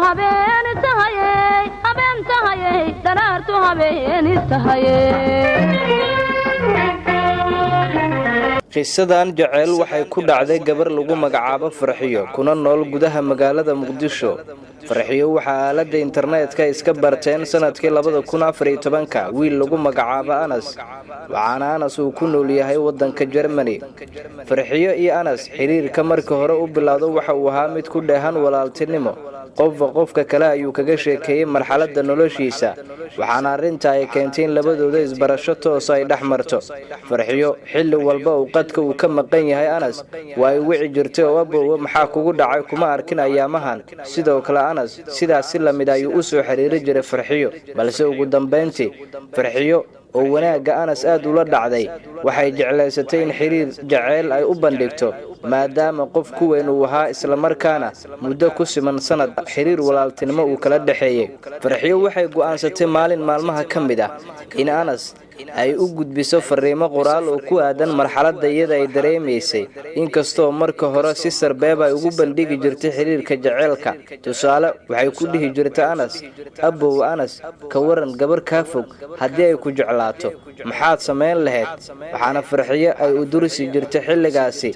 habeen tahaye daraartu habeen tahaye qisadan jacayl waxay ku dhacday gabar lagu magacaabo Farxiyo kuna nool gudaha magaalada Muqdisho. Farxiyo waxa aalada internetka iska barteen sanadkii 2014 wiil lagu magacaabo Anas. Waxaana Anas uu ku nool yahay wadanka Germany. Farxiyo iyo Anas xiriirka markii hore u bilowday waxa uu ahaa mid ku dheehan walaaltinimo. qofka kale ayuu kaga sheekeeyay marxaladda noloshiisa waxaana arinta ay keentay in labadooda isbarasho toos ay dhaxmarto Farxiyo xilli walba uu qadka uu ka maqan yahay Anas way wici jirtay oo aboowe maxaa kugu dhacay kuma arkin ayaamahan sidoo kale Anas sidaas la mid ayuu u soo xiriiri jiray Farxiyo balse ugu dambeyntii Farxiyo oo wanaaga Anas aad ula dhacday waxay jeclaysatay in xiriir jacayl ay u bandhigto maadaama qof ku weyn uu ahaa isla markaana muddo ku siman sanad xiriir walaaltinimo uu kala dhaxeeyay Farxiyo waxay go'aansatay maalin maalmaha kamid ah in Anas ay u gudbiso fariimo qoraal oo ku aadan marxaladda iyada ay dareemaysay inkastoo marka hore si sarbeeb ay ugu bandhigi jirtay xiriirka jaceylka tusaale waxay ku dhihi jirtay Anas abow Anas ka waran gabar ka fog hadii ay ku jeclaato maxaad sameyn lahayd waxaana Farxiyo ay u durisi jirtay xilligaasi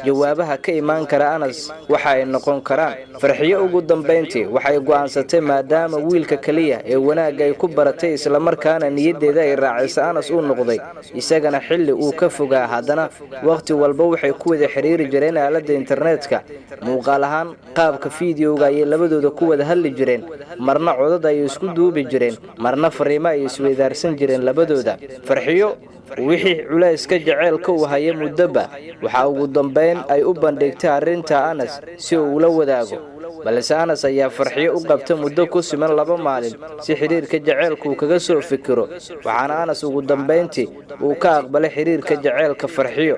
jawaabaha ka imaan kara Anas waxa ay noqon karaan Farxiyo ugu dambeyntii waxay go'aansatay maadaama wiilka kaliya ee wanaaga ay ku baratay isla markaana niyadeeda ay raacisay Anas uu noqday isagana xilli uu ka fogaa hadana waqti walba waxay ku wada xiriiri jireen aalada internetka muuqaal ahaan qaabka fiidiyowga ay labadooda ku wada hadli jireen marna codad ay isku duubi jireen marna fariimo ay isweydaarsan jireen labadooda Farxiyo wixii culayska jaceylka uu hayay mudaba waxa ugu dambeyn ay u bandhigtay arinta Anas si uu la wadaago balse Anas ayaa Farxiyo u qabtay muddo ku siman 2 maalin si xiriirka jaceylku kaga soo fikiro waxaana Anas ugu dambeyntii uu ka aqbalay xiriirka jaceylka Farxiyo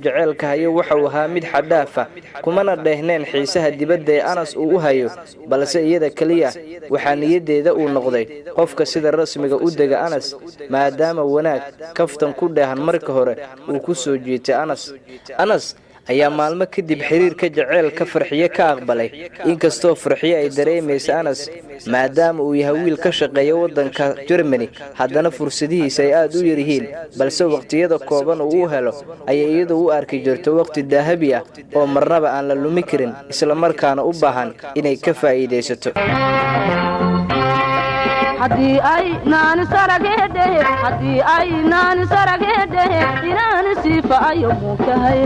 jaceylka hayo waxa uu ahaa mid xadaafa kumana dheehneen xiisaha dibadda ee Anas uu hayo balse iyada kaliya waxa niyadeeda uu noqday qofka sida rasmiga u daga Anas maadaama wanaag kaftan ku dheehan marka hore uu ku soo jiitay Anas ayaa maalmo kadib xiriirka jaceylka Farxiyo ka aqbalay inkastoo Farxiyo ay dareemayso Anas maadaama uu yahay wiil ka shaqeeya wadanka Germany haddana fursadihiisa ay aad u yar yihiin balse waqtiyada kooban uu helo ay iyadu u arki jirto waqti dahabi ah oo marnaba aan la lumi karin isla markaana u baahan inay ka faa'iideysato hadii ay naan saragede inaan siifa ayo muukahay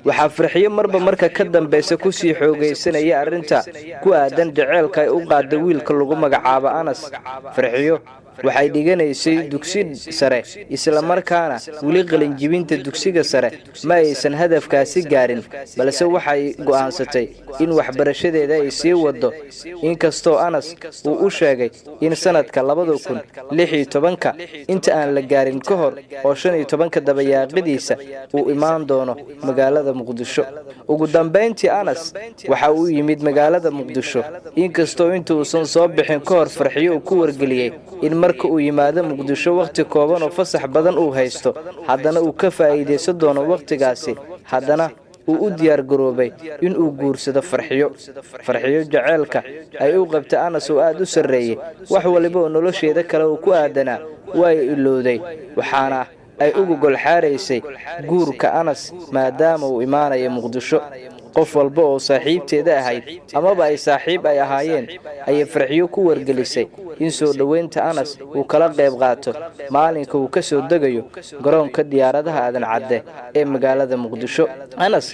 waxa Farxiyo marba marka ka dambaysa ku sii xoogeysanaya arinta ku aadan jaceylka ay u qaaday wiilka lagu magacaabo Anas Farxiyo waxay dhiganaysay dugsi sare isla markaana wali qalin jibinta dugsiga sare ma aysan hadafkaasi gaarin balse waxay go'aansatay in waxbarashadeeda ay sii wado inkastoo Anas uu u sheegay in sanadka 2016 inta aan la gaarin ka hor oo 15 dabayaaqadiisa uu imaan doono magaalada Muqdisho ugu dambeyntii Anas waxa uu yimid magaalada Muqdisho inkastoo intuu soo bixin ka hor Farxiyo ku wargeliyay in marka uu yimaado Muqdisho waqti kooban oo fasax badan uu haysto haddana uu ka faa'iideysan doono waqtigaasi haddana uu u diyaar garoobay in uu guursado Farxiyo jaceylka ay u qabtay Anas oo aad u sareeyay wax waliba oo nolosheeda kale uu ku aadanaa way ilowday waxaana ay ugu gol xaareysay guurka Anas maadaama uu imaanayo Muqdisho qof walba oo saaxiibteeda ahayd amaba ay saaxiib ay ahaayeen ay Farxiyo ku wargelisay in soo dhaweynta Anas uu kala qayb qaato maalinka uu ka soo dagayo garoonka diyaaradaha aadan cadde ee magaalada Muqdisho Anas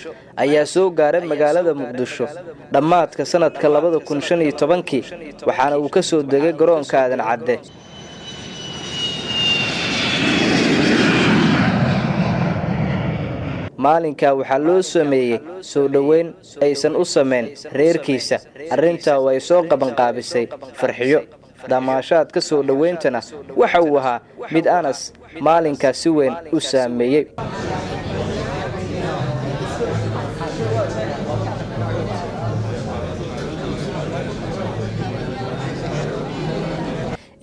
ayaa soo gaaray magaalada Muqdisho dhamaadka sanadka 2015 waxaana uu ka soo dagay garoonka aadan cadde maalinka waxa loo sameeyay soo dhaweyn aysan u sameyn reerkiisa arinta way soo qaban qaabisay Farxiyo damaashaad ka soo dhaweyntana waxa uu ahaa mid Anas maalinka si weyn u saameeyay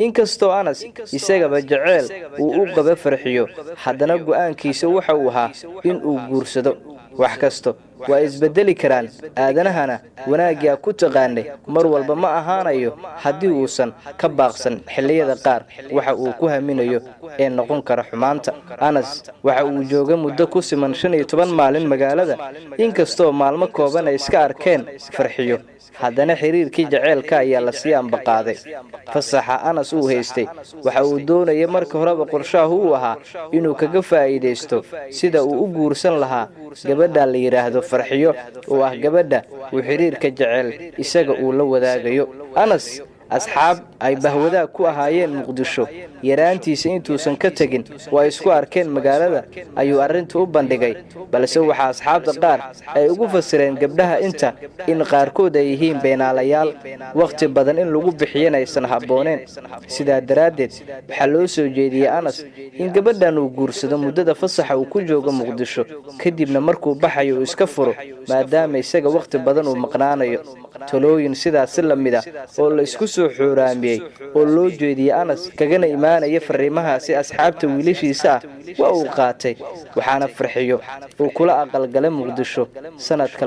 inkastoo Anas isagaba jaceyl uu u qaba Farxiyo haddana go'aankiisa waxa uu ahaa in uu guursado wax kasto waa isbedeli karaan aadanahana wanaagga ku taqaanay mar walba ma ahaanayo haddii uusan ka baaqsan xilliyada qaar waxa uu ku haminayo ee noqon kara xumaanta Anas waxa uu joogay muddo ku siman 15 maalin magaalada inkastoo maalmo kooban ay iska arkeen farxiyo haddana xiriirkii jaceylka ayaa la sii ambaqaaday fasaxa Anas uu haystay waxa uu doonayay marka horeba qorshaha uu ahaa inuu kaga faa'iideysto sida uu u guursan lahaa gabadha la yiraahdo farxiyo oo ah gabadha uu xiriirka jaceyl isaga uu la wadaagayo Anas asxaab ay bahwada ku ahaayeen Muqdisho yaraantiisa intuusan ka tagin waa isku arkeen magaalada ayuu arinta u bandhigay balse waxa asxaabta qaar ay ugu fasireen gabdhaha inta in qaarkood ay yihiin beenaalayaal waqti badan in lagu bixiyeen aysan habooneen sida daraadeed waxa loo soo jeediyay Anas in gabadhan uu guursado muddada fasaxa uu ku joogo Muqdisho kadibna markuu baxayo iska furo maadaama isaga waqti badan uu maqnaanayo talooyin sidaas la mid ah oo la isku soo xuraamiyay oo loo jeediyay Anas kagana imaanaya fariimahaasi asxaabta wiilashiisa waa uu qaatay waxaana farxiyo uu kula aqal galay Muqdisho sanadka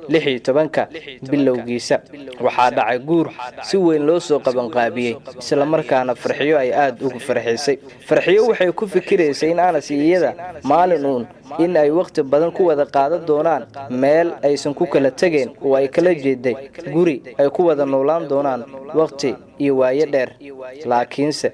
2016 bilowgiisa waxa dhacay guur si weyn loo soo qaban qaabiyay isla markaana farxiyo ay aad ugu farxisay farxiyo waxay ku fikiraysay in Anas iyada maalin in ay waqti badan ku wada qaadan doonaan meel aysan ku kala tageen oo ay kala jeeday guri ay ku wada noolaan doonaan waqti iyo waayo dheer laakiinse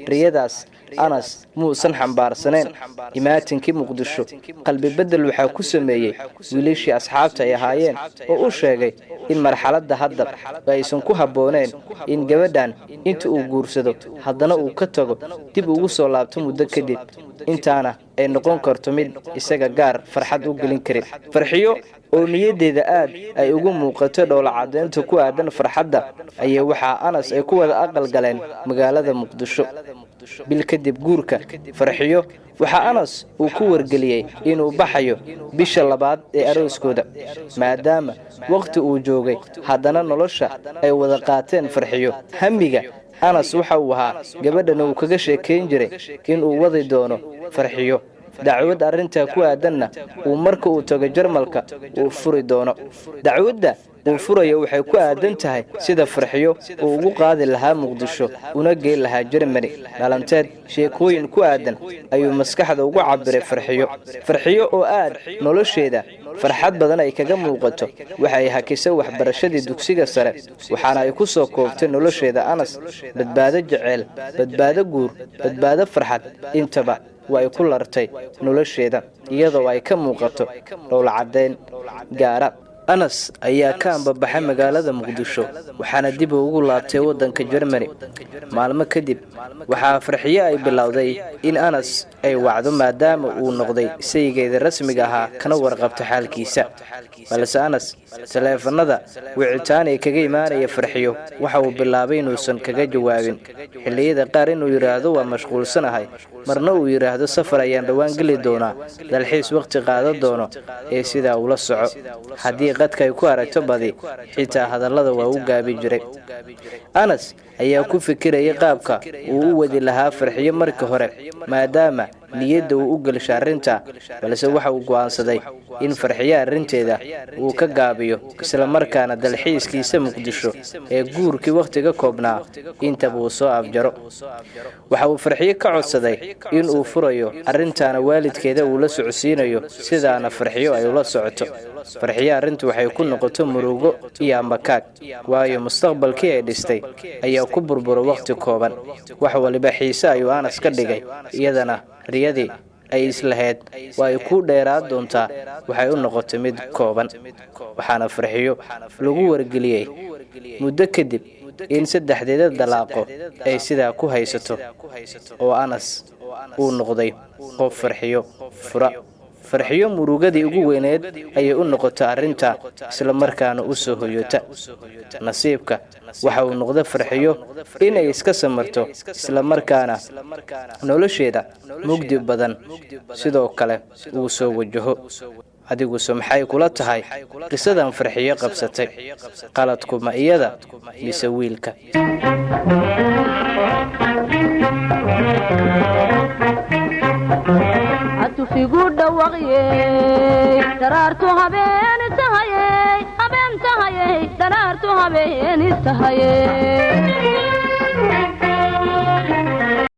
riyadaas Anas muusan xambaarsaneen imaatinkii Muqdisho qalbi bedel waxa ku sameeyay wiilashii asxaabta ay ahaayeen oo u sheegay in marxaladda hadda aysan ku habooneen in gabadhan inta uu guursado haddana uu ka tago dib ugu soo laabto muddo kadib intaana ay noqon karto mid isaga gaar farxad u gelin karin farxiyo oo niyadeeda aad ay ugu muuqato dhoola cadeynta ku aadan farxadda ayaa waxa Anas ay ku wada aqal galeen magaalada Muqdisho bil kadib guurka farxiyo waxa Anas uu ku wargeliyay inuu baxayo bisha labaad ee arooskooda maadaama waqti uu joogay haddana nolosha ay wada qaateen farxiyo hamiga Anas waxa uu ahaa gabadhan uu kaga sheekeyn jiray in uu wadi doono farxiyo dacwad arinta ku aadanna uu marka uu tago Jarmalka uu furi doono dacwadda uu furayo waxay ku aadan tahay sida farxiyo uu ugu qaadi lahaa Muqdisho una geey lahaa Germany dhalanteed sheekooyin ku aadan ayuu maskaxda ugu cabiray farxiyo oo aad nolosheeda farxad badan ay kaga muuqato waxay hakisay waxbarashadii dugsiga sare waxaana ay ku soo koobtay nolosheeda Anas badbaado jaceyl badbaado guur badbaado farxad intaba way ku lartay nolosheeda iyadoo ay ka muuqato dhoola cadeyn gaara Anas ayaa ka ambabaxay magaalada Muqdisho waxaana dib ugu laabtay wadanka Germany maalmo kadib waxa farxiyo ay bilowday in Anas ay wacdo maadaama uu noqday saygeeda rasmiga ah kana warqabta xaalkiisa balse Anas teleefanada wicitaan ay kaga imaanaya farxiyo waxa uu bilaabay inuusan kaga jawaabin xilliyada qaar inuu yiraahdo waa mashquulsanahay marna uu yiraahdo safar ayaan dhawaan gali doonaa dalxiis waqti qaado doono ee sida uu la soco hadii qadka ay ku aragto badi xitaa hadallada waa u gaabi jiray Anas ayaa ku fikirayay qaabka uu u wadi lahaa farxiyo markii hore maadaama niyadda uu u galshay arinta balse waxa uu go'aansaday in farxiyo arinteeda uu ka gaabiyo isla markaana dalxiiskiisa Muqdisho ee guurkii waqtiga koobnaa inta uu soo afjaro waxa uu farxiyo ka codsaday in uu furayo arintana waalidkeeda uu la socodsiinayo sidaana farxiyo ay ula socoto farxiyo arintu waxay ku noqoto murugo iyo ambakaag waayo mustaqbalkii ay dhistay ayaa ku burburo waqti kooban wax waliba xiisa ayuu Anas ka dhigay iyadana riyadii ay islahayd way ku dheeraad doontaa waxay u noqotay mid kooban waxaana farxiyo lagu wargeliyay muddo kadib in saddexdeeda dalaaqo ay sida ku haysato oo Anas uu noqday qof farxiyo fura farxiyo murugadii ugu weyneed ayay u noqotay arinta isla markaana u soo hoyota nasiibka waxa uu noqday farxiyo inay iska samarto isla markaana nolosheeda mugdi badan sidoo kale uu soo wajaho adigu maxay kula tahay qisadan farxiyo qabsatay qaladku ma iyada mise wiilka safigu dhawaqye daraartu habeen tahaye habeen tahaye daraartu habeen tahaye